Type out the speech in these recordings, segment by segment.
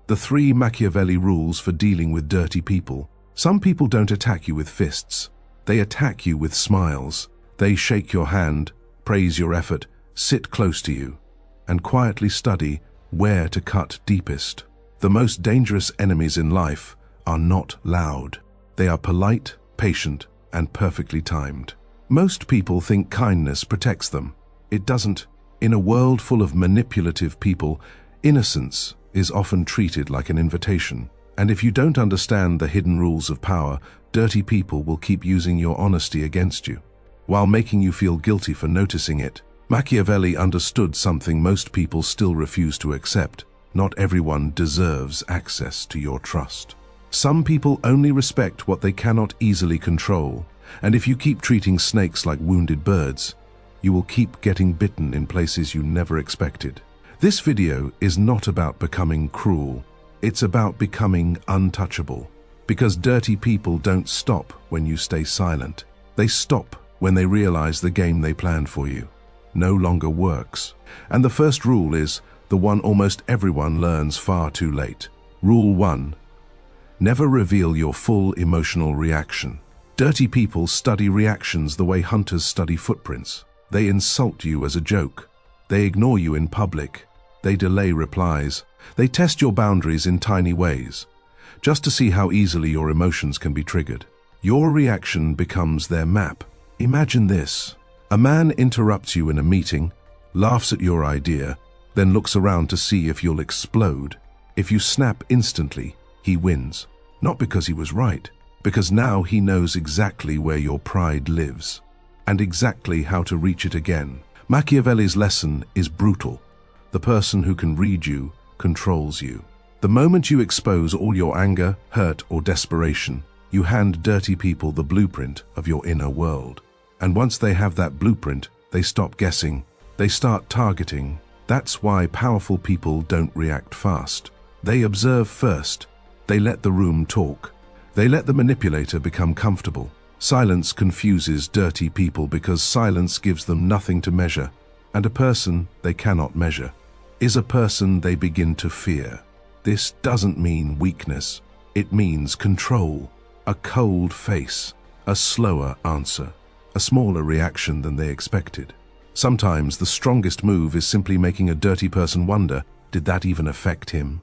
The 3 Machiavelli rules for dealing with dirty people. Some people don't attack you with fists. They attack you with smiles. They shake your hand, praise your effort, sit close to you, and quietly study where to cut deepest. The most dangerous enemies in life are not loud. They are polite, patient, and perfectly timed. Most people think kindness protects them. It doesn't. In a world full of manipulative people, innocence is often treated like an invitation. And if you don't understand the hidden rules of power, dirty people will keep using your honesty against you, while making you feel guilty for noticing it. Machiavelli understood something most people still refuse to accept. Not everyone deserves access to your trust. Some people only respect what they cannot easily control, and if you keep treating snakes like wounded birds, you will keep getting bitten in places you never expected. This video is not about becoming cruel. It's about becoming untouchable. Because dirty people don't stop when you stay silent. They stop when they realize the game they planned for you no longer works. And the first rule is the one almost everyone learns far too late. Rule 1. Never reveal your full emotional reaction. Dirty people study reactions the way hunters study footprints. They insult you as a joke. They ignore you in public. They delay replies. They test your boundaries in tiny ways, just to see how easily your emotions can be triggered. Your reaction becomes their map. Imagine this. A man interrupts you in a meeting, laughs at your idea, then looks around to see if you'll explode. If you snap instantly, he wins. Not because he was right, because now he knows exactly where your pride lives, and exactly how to reach it again. Machiavelli's lesson is brutal. The person who can read you controls you. The moment you expose all your anger, hurt, or desperation, you hand dirty people the blueprint of your inner world. And once they have that blueprint, they stop guessing. They start targeting. That's why powerful people don't react fast. They observe first. They let the room talk. They let the manipulator become comfortable. Silence confuses dirty people because silence gives them nothing to measure. And a person they cannot measure is a person they begin to fear. This doesn't mean weakness. It means control. A cold face. A slower answer. A smaller reaction than they expected. Sometimes the strongest move is simply making a dirty person wonder, did that even affect him?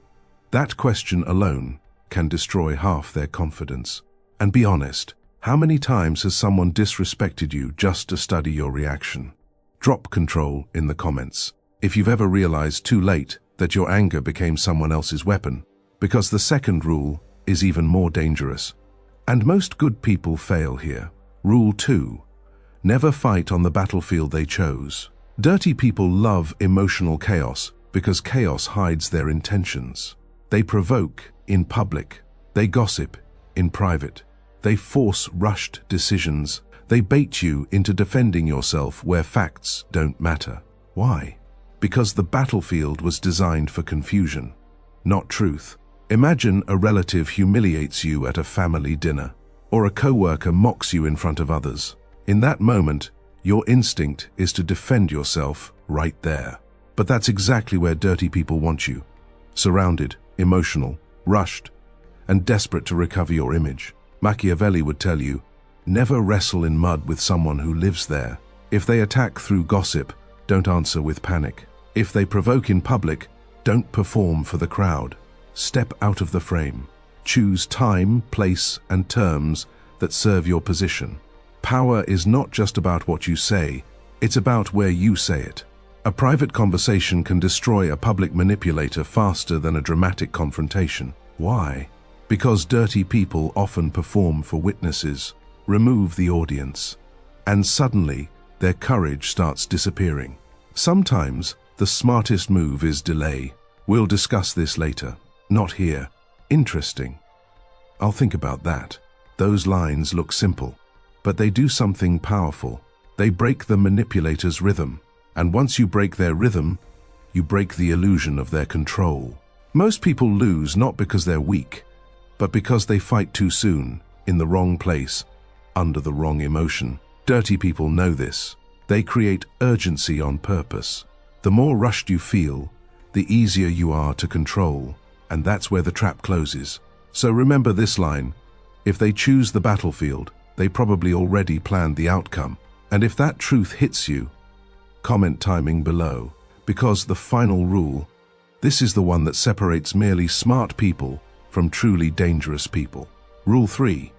That question alone can destroy half their confidence. And be honest, how many times has someone disrespected you just to study your reaction? Drop control in the comments if you've ever realized too late that your anger became someone else's weapon, because the second rule is even more dangerous. And most good people fail here. Rule 2. Never fight on the battlefield they chose. Dirty people love emotional chaos because chaos hides their intentions. They provoke in public. They gossip in private. They force rushed decisions. They bait you into defending yourself where facts don't matter. Why? Because the battlefield was designed for confusion, not truth. Imagine a relative humiliates you at a family dinner, or a coworker mocks you in front of others. In that moment, your instinct is to defend yourself right there. But that's exactly where dirty people want you. Surrounded, emotional, rushed, and desperate to recover your image. Machiavelli would tell you, never wrestle in mud with someone who lives there. If they attack through gossip, don't answer with panic. If they provoke in public, don't perform for the crowd. Step out of the frame. Choose time, place, and terms that serve your position. Power is not just about what you say, it's about where you say it. A private conversation can destroy a public manipulator faster than a dramatic confrontation. Why? Because dirty people often perform for witnesses, remove the audience, and suddenly their courage starts disappearing. Sometimes the smartest move is delay. We'll discuss this later. Not here. Interesting. I'll think about that. Those lines look simple, but they do something powerful. They break the manipulator's rhythm. And once you break their rhythm, you break the illusion of their control. Most people lose not because they're weak, but because they fight too soon, in the wrong place, under the wrong emotion. Dirty people know this. They create urgency on purpose. The more rushed you feel, the easier you are to control. and that's where the trap closes. So remember this line: if they choose the battlefield, they probably already planned the outcome. And if that truth hits you, comment timing below, because the final rule, this is the one that separates merely smart people from truly dangerous people. Rule 3.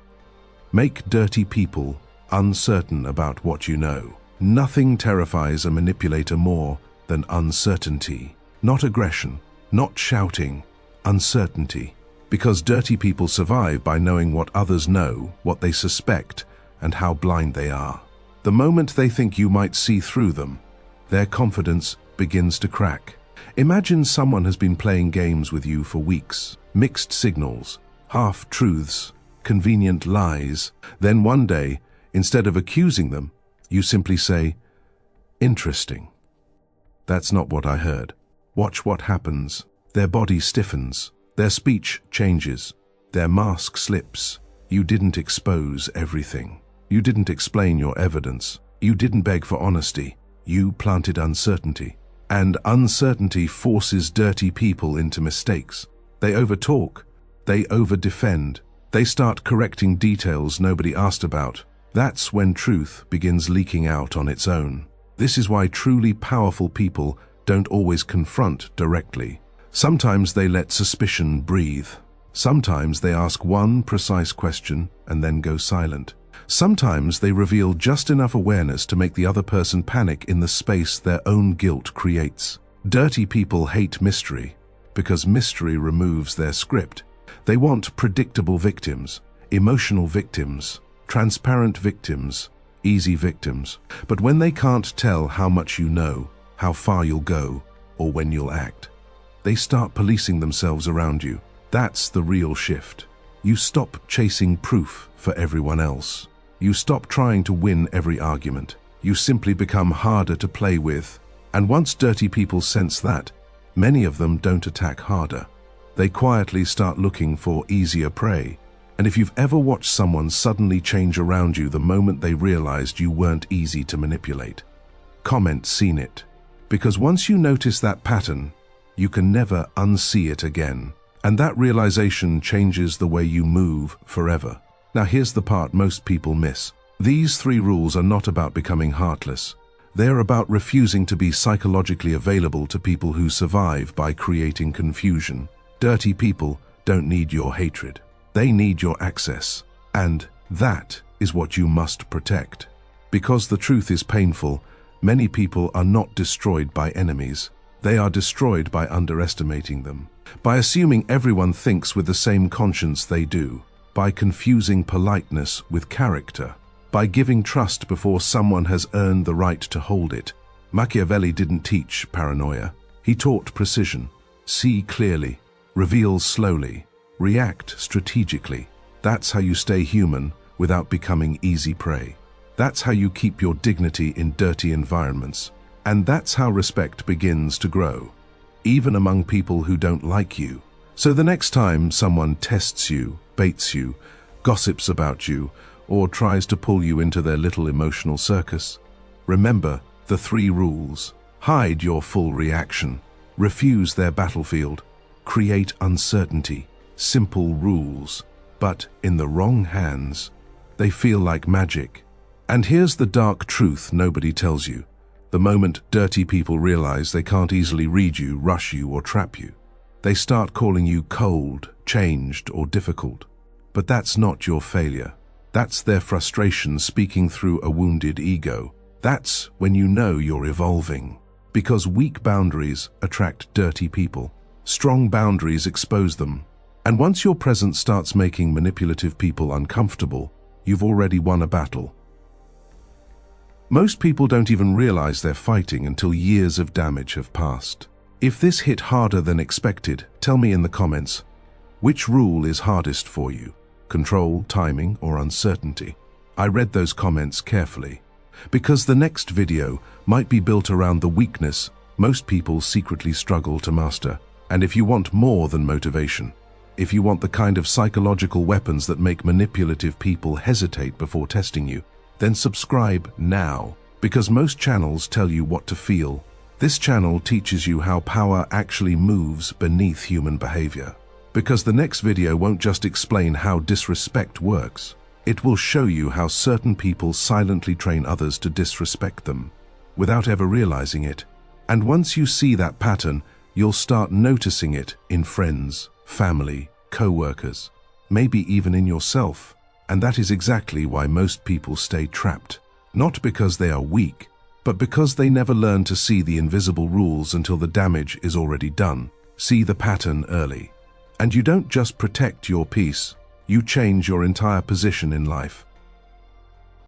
Make dirty people uncertain about what you know. Nothing terrifies a manipulator more than uncertainty. Not aggression, not shouting, uncertainty. Because dirty people survive by knowing what others know, what they suspect, and how blind they are. The moment they think you might see through them, their confidence begins to crack. Imagine someone has been playing games with you for weeks. Mixed signals, half-truths, convenient lies. Then one day, instead of accusing them, you simply say, "Interesting. That's not what I heard." Watch what happens. Their body stiffens. Their speech changes. Their mask slips. You didn't expose everything. You didn't explain your evidence. You didn't beg for honesty. You planted uncertainty. And uncertainty forces dirty people into mistakes. They overtalk. They overdefend. They start correcting details nobody asked about. That's when truth begins leaking out on its own. This is why truly powerful people don't always confront directly. Sometimes they let suspicion breathe. Sometimes they ask one precise question and then go silent. Sometimes they reveal just enough awareness to make the other person panic in the space their own guilt creates. Dirty people hate mystery because mystery removes their script. They want predictable victims, emotional victims, transparent victims, easy victims. But when they can't tell how much you know, how far you'll go, or when you'll act, they start policing themselves around you. That's the real shift. You stop chasing proof for everyone else. You stop trying to win every argument. You simply become harder to play with. And once dirty people sense that, many of them don't attack harder. They quietly start looking for easier prey. And if you've ever watched someone suddenly change around you the moment they realized you weren't easy to manipulate, comment "seen it." Because once you notice that pattern, you can never unsee it again. And that realization changes the way you move forever. Now here's the part most people miss. These 3 rules are not about becoming heartless. They're about refusing to be psychologically available to people who survive by creating confusion. Dirty people don't need your hatred. They need your access. And that is what you must protect. Because the truth is painful, many people are not destroyed by enemies. They are destroyed by underestimating them, by assuming everyone thinks with the same conscience they do, by confusing politeness with character, by giving trust before someone has earned the right to hold it. Machiavelli didn't teach paranoia. He taught precision. See clearly, reveal slowly, react strategically. That's how you stay human without becoming easy prey. That's how you keep your dignity in dirty environments. And that's how respect begins to grow, even among people who don't like you. So the next time someone tests you, baits you, gossips about you, or tries to pull you into their little emotional circus, remember the 3 rules. Hide your full reaction. Refuse their battlefield. Create uncertainty. Simple rules. But in the wrong hands, they feel like magic. And here's the dark truth nobody tells you. The moment dirty people realize they can't easily read you, rush you, or trap you, they start calling you cold, changed, or difficult. But that's not your failure. That's their frustration speaking through a wounded ego. That's when you know you're evolving. Because weak boundaries attract dirty people. Strong boundaries expose them. And once your presence starts making manipulative people uncomfortable, you've already won a battle. Most people don't even realize they're fighting until years of damage have passed. If this hit harder than expected, tell me in the comments, which rule is hardest for you? Control, timing, or uncertainty? I read those comments carefully, because the next video might be built around the weakness most people secretly struggle to master. And if you want more than motivation, if you want the kind of psychological weapons that make manipulative people hesitate before testing you, then subscribe now, because most channels tell you what to feel, This channel teaches you how power actually moves beneath human behavior. Because the next video won't just explain how disrespect works. It will show you how certain people silently train others to disrespect them, without ever realizing it. And once you see that pattern, you'll start noticing it in friends, family, co-workers, maybe even in yourself. And that is exactly why most people stay trapped. Not because they are weak, but because they never learn to see the invisible rules until the damage is already done. See the pattern early. And you don't just protect your peace, you change your entire position in life.